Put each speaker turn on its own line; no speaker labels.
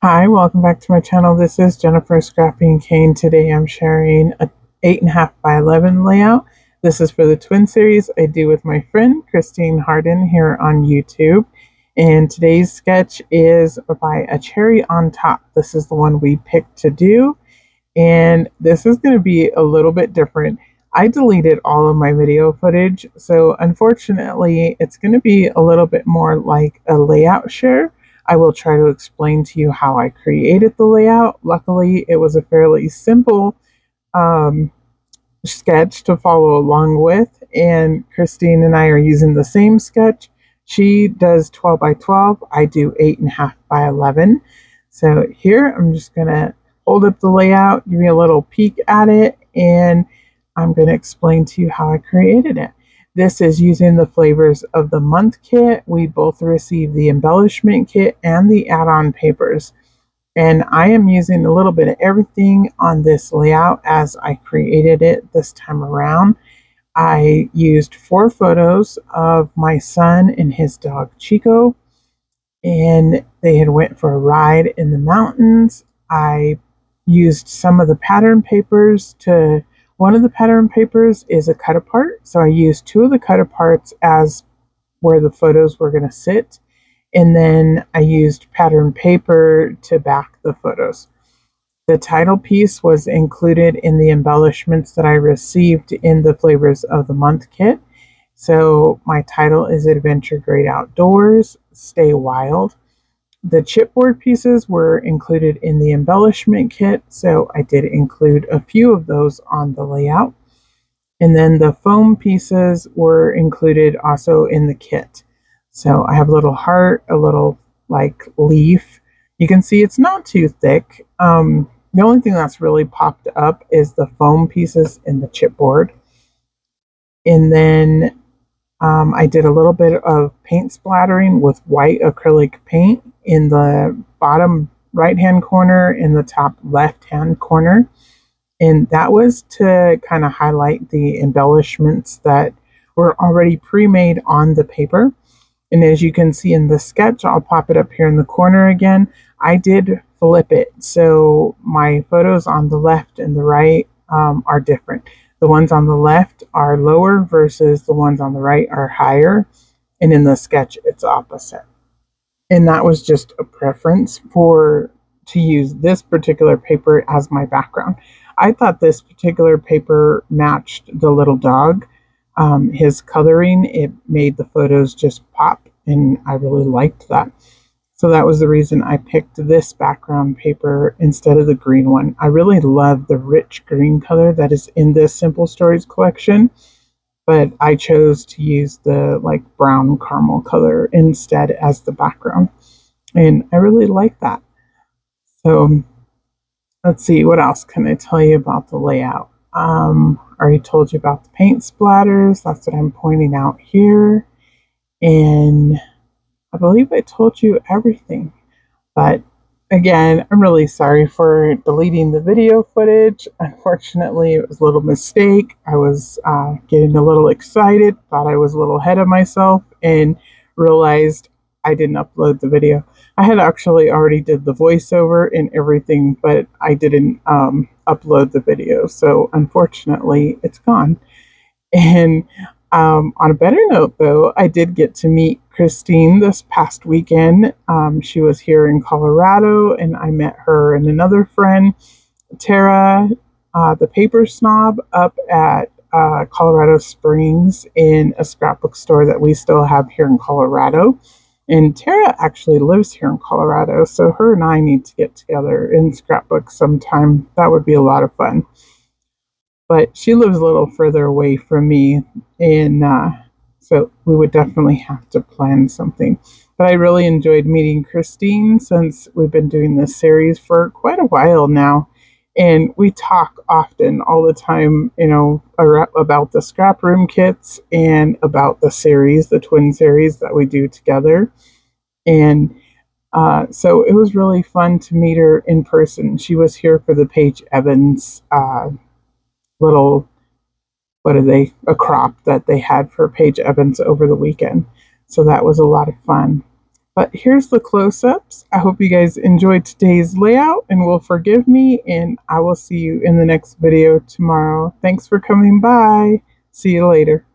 Hi, welcome back to my channel. This is Jennifer Scrapping Cane. Today I'm sharing a 8.5 by 11 layout. This is for the twin series I do with my friend Christine Harden here on YouTube. And today's sketch is by a cherry on top. This is the one we picked to do. And this is going to be a little bit different. I deleted all of my video footage, so unfortunately it's going to be a little bit more like a layout share. I will try to explain to you how I created the layout. Luckily, it was a fairly simple um, sketch to follow along with, and Christine and I are using the same sketch. She does 12 by 12. I do 8.5 by 11. So here I'm just going to hold up the layout, give you a little peek at it, and I'm going to explain to you how I created it. This is using the Flavors of the Month kit. We both received the embellishment kit and the add-on papers. And I am using a little bit of everything on this layout as I created it this time around. I used 4 photos of my son and his dog Chico, and they had went for a ride in the mountains. I used some of the pattern papers to, one of the pattern papers is a cut apart, so I used 2 of the cut aparts as where the photos were going to sit, and then I used pattern paper to back the photos. The title piece was included in the embellishments that I received in the Flavors of the Month kit. So my title is Adventure Great Outdoors, Stay Wild. The chipboard pieces were included in the embellishment kit, so I did include a few of those on the layout. And then the foam pieces were included also in the kit. So I have a little heart, a little like leaf. You can see it's not too thick. The only thing that's really popped up is the foam pieces in the chipboard. And then I did a little bit of paint splattering with white acrylic paint in the bottom right hand corner and the top left hand corner. And that was to kind of highlight the embellishments that were already pre-made on the paper. And as you can see in the sketch, I'll pop it up here in the corner again. I did flip it. So my photos on the left and the right are different. The ones on the left are lower versus the ones on the right are higher. And in the sketch, it's opposite. And that was just a preference to use this particular paper as my background. I thought this particular paper matched the little dog. His coloring, it made the photos just pop, and I really liked that. So that was the reason I picked this background paper instead of the green one. I really love the rich green color that is in this Simple Stories collection, but I chose to use the like brown caramel color instead as the background. And I really like that. So let's see, what else can I tell you about the layout? Already told you about the paint splatters. That's what I'm pointing out here. And I believe I told you everything. But again, I'm really sorry for deleting the video footage. Unfortunately, it was a little mistake. I was getting a little excited, thought I was a little ahead of myself, and realized I didn't upload the video. I had actually already did the voiceover and everything, but I didn't upload the video. So unfortunately, it's gone. And on a better note, though, I did get to meet Christine this past weekend. She was here in Colorado, and I met her and another friend, Tara, the paper snob, up at Colorado Springs in a scrapbook store that we still have here in Colorado. And Tara actually lives here in Colorado, so her and I need to get together in scrapbook sometime. That would be a lot of fun. But she lives a little further away from me, and so we would definitely have to plan something. But I really enjoyed meeting Christine since we've been doing this series for quite a while now. And we talk often, all the time, about the Scraproom kits and about the series, the twin series that we do together. And so it was really fun to meet her in person. She was here for the Paige Evans little, a crop that they had for Paige Evans over the weekend. So that was a lot of fun. But here's the close-ups. I hope you guys enjoyed today's layout and will forgive me, and I will see you in the next video tomorrow. Thanks for coming by. See you later.